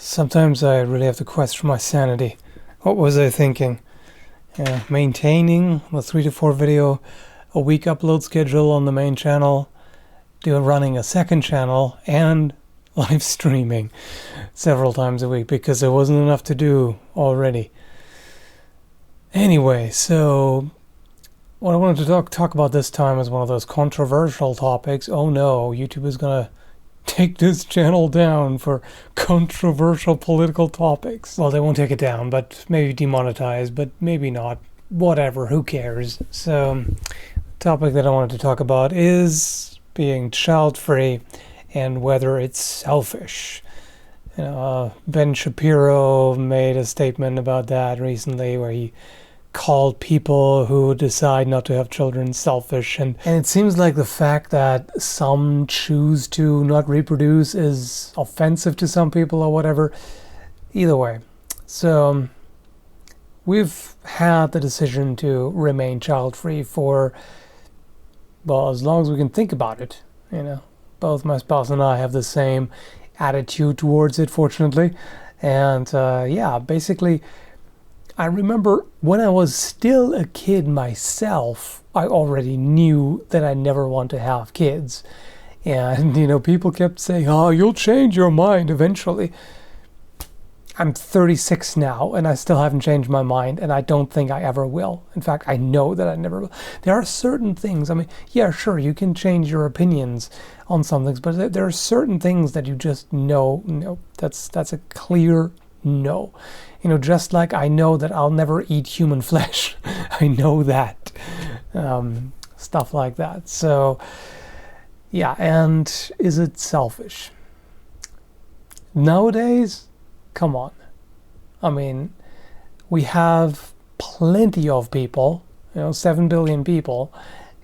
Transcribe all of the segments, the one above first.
Sometimes I really have to question my sanity. What was I thinking? Maintaining the 3 to 4 video a week upload schedule on the main channel, running a second channel, and live streaming several times a week because there wasn't enough to do already. Anyway, so what I wanted to talk about this time is one of those controversial topics. Oh no, YouTube is gonna take this channel down for controversial political topics. Well, they won't take it down, but maybe demonetize, but maybe not. Whatever, who cares? So, the topic that I wanted to talk about is being child-free and whether it's selfish. Ben Shapiro made a statement about that recently where he called people who decide not to have children selfish, and it seems like the fact that some choose to not reproduce is offensive to some people or whatever. Either way, so we've had the decision to remain child-free for, well, as long as we can think about it. Both my spouse and I have the same attitude towards it, fortunately. And basically, I remember when I was still a kid myself, I already knew that I never want to have kids. And, people kept saying, oh, you'll change your mind eventually. I'm 36 now, and I still haven't changed my mind, and I don't think I ever will. In fact, I know that I never will. There are certain things, yeah, sure, you can change your opinions on some things, but there are certain things that you just know, no, that's a clear no. Just like I know that I'll never eat human flesh. I know that. Stuff like that. So, yeah, and is it selfish? Nowadays, come on. We have plenty of people, 7 billion people,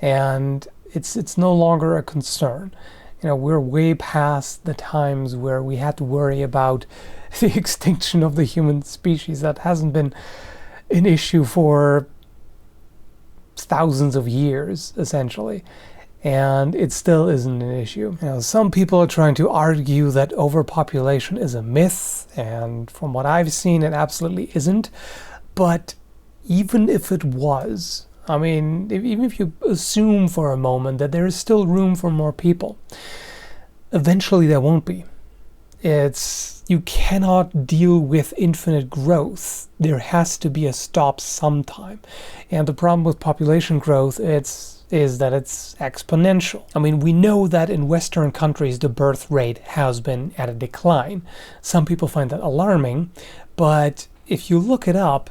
and it's no longer a concern. We're way past the times where we had to worry about the extinction of the human species. That hasn't been an issue for thousands of years, essentially. And it still isn't an issue. Some people are trying to argue that overpopulation is a myth, and from what I've seen, it absolutely isn't. But even if it was, even if you assume for a moment that there is still room for more people, eventually there won't be. You cannot deal with infinite growth. There has to be a stop sometime. And the problem with population growth is that it's exponential. We know that in Western countries the birth rate has been at a decline. Some people find that alarming, but if you look it up,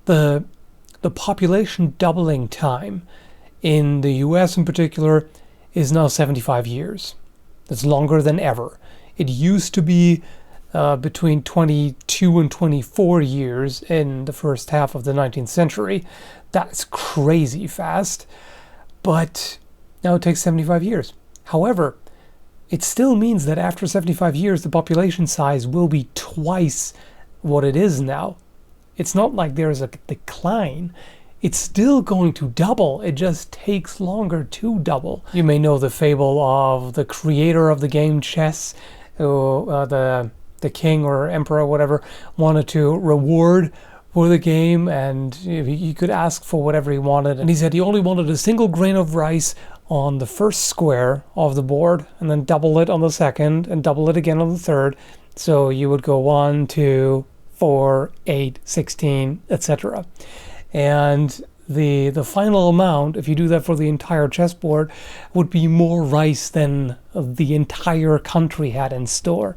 the population doubling time in the US in particular is now 75 years. That's longer than ever. It used to be between 22 and 24 years in the first half of the 19th century. That's crazy fast. But now it takes 75 years. However, it still means that after 75 years, the population size will be twice what it is now. It's not like there's a decline. It's still going to double. It just takes longer to double. You may know the fable of the creator of the game chess, who the king or emperor, whatever, wanted to reward for the game, and he could ask for whatever he wanted. And he said he only wanted a single grain of rice on the first square of the board, and then double it on the second, and double it again on the third. So you would go 1, 2, 4, 8, 16, etc. And the final amount, if you do that for the entire chessboard, would be more rice than the entire country had in store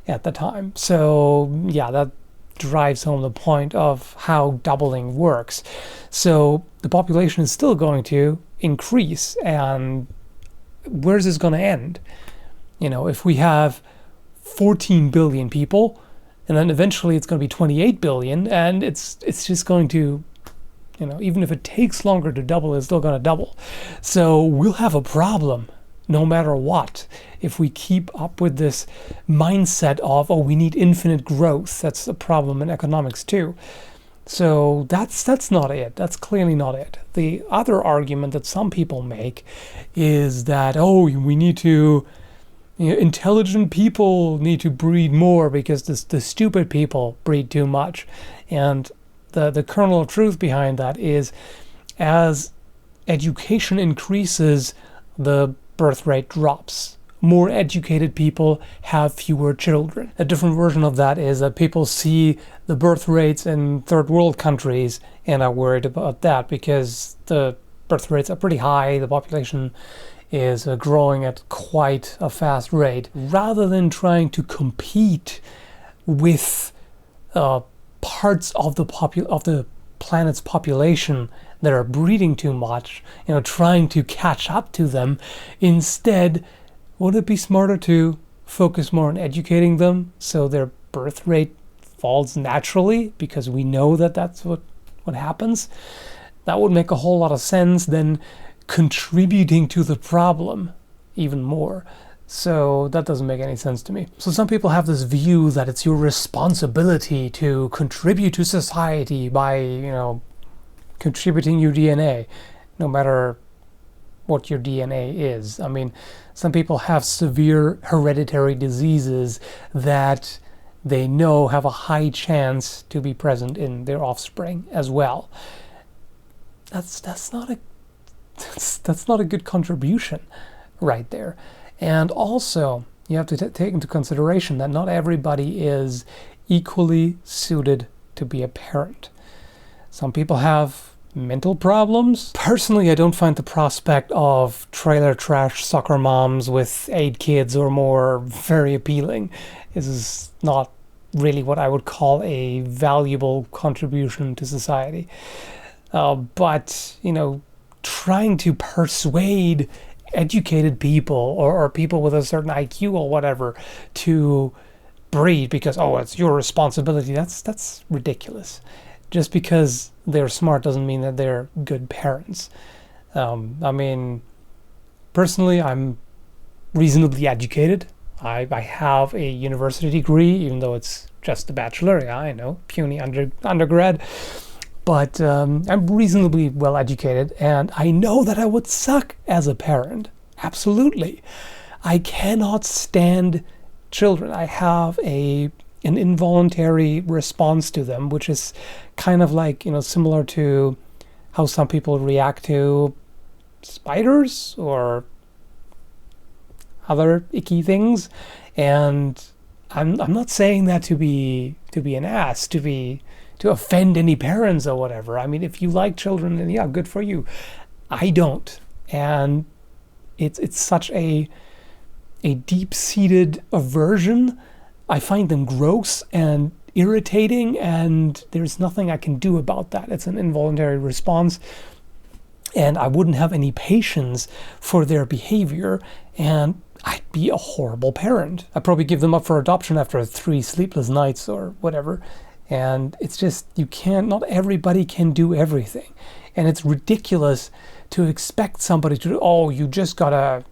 at the time. So yeah, that drives home the point of how doubling works. So the population is still going to increase, and where's this going to end? If we have 14 billion people, and then eventually it's going to be 28 billion, and it's just going to, even if it takes longer to double, it's still going to double. So we'll have a problem no matter what if we keep up with this mindset of, we need infinite growth. That's a problem in economics too. So that's not it. That's clearly not it. The other argument that some people make is that, we need to intelligent people need to breed more because the stupid people breed too much. And the kernel of truth behind that is, as education increases, the birth rate drops. More educated people have fewer children. A different version of that is that people see the birth rates in third world countries and are worried about that because the birth rates are pretty high, the population is growing at quite a fast rate. Rather than trying to compete with parts of the planet's population that are breeding too much, trying to catch up to them, instead, would it be smarter to focus more on educating them so their birth rate falls naturally, because we know that that's what happens? That would make a whole lot of sense than contributing to the problem even more. So that doesn't make any sense to me. So some people have this view that it's your responsibility to contribute to society by, contributing your DNA, no matter what your DNA is. I mean, some people have severe hereditary diseases that they know have a high chance to be present in their offspring as well. That's not a good contribution right there. And also, you have to take into consideration that not everybody is equally suited to be a parent. Some people have mental problems. Personally, I don't find the prospect of trailer trash soccer moms with 8 kids or more very appealing. This is not really what I would call a valuable contribution to society. But trying to persuade educated people or people with a certain IQ or whatever to breed because, it's your responsibility, that's ridiculous. Just because they're smart doesn't mean that they're good parents. Personally, I'm reasonably educated. I have a university degree, even though it's just a bachelor. Yeah, I know, puny undergrad. But I'm reasonably well educated, and I know that I would suck as a parent. Absolutely. I cannot stand children. I have an involuntary response to them, which is kind of like, similar to how some people react to spiders or other icky things. And I'm not saying that to be an ass, to offend any parents or whatever. I mean, if you like children, then yeah, good for you. I don't. And it's such a deep-seated aversion. I find them gross and irritating, and there's nothing I can do about that. It's an involuntary response, and I wouldn't have any patience for their behavior, and I'd be a horrible parent. I'd probably give them up for adoption after 3 sleepless nights or whatever. And it's just, not everybody can do everything. And it's ridiculous to expect somebody to, you just gotta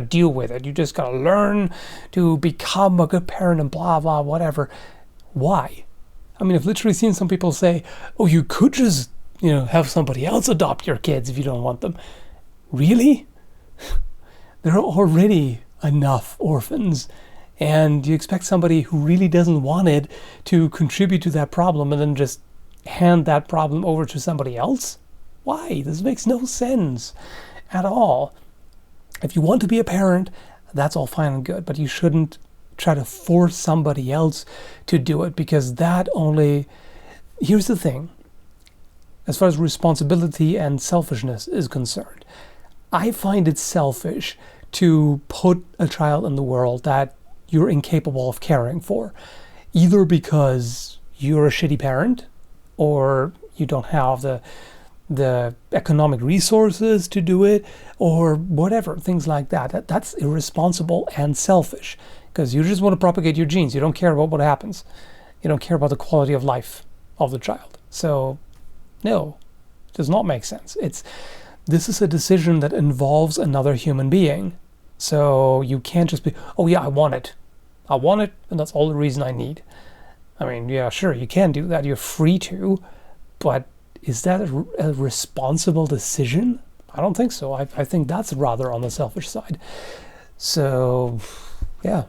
deal with it. You just gotta learn to become a good parent and blah, blah, whatever. Why? I mean, I've literally seen some people say, you could just, have somebody else adopt your kids if you don't want them. Really? There are already enough orphans. And you expect somebody who really doesn't want it to contribute to that problem and then just hand that problem over to somebody else? Why? This makes no sense at all. If you want to be a parent, that's all fine and good, but you shouldn't try to force somebody else to do it, because here's the thing. As far as responsibility and selfishness is concerned, I find it selfish to put a child in the world that you're incapable of caring for, either because you're a shitty parent or you don't have the economic resources to do it or whatever, things like that. That's irresponsible and selfish, because you just want to propagate your genes. You don't care about what happens. You don't care about the quality of life of the child. So no, it does not make sense. This is a decision that involves another human being. So you can't just be, I want it, and that's all the reason I need. I mean, yeah, sure, you can do that. You're free to, but is that a responsible decision? I don't think so. I think that's rather on the selfish side. So, yeah,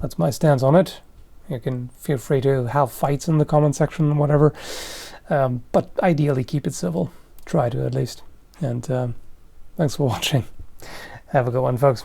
that's my stance on it. You can feel free to have fights in the comment section, whatever. But ideally, keep it civil. Try to, at least. And thanks for watching. Have a good one, folks.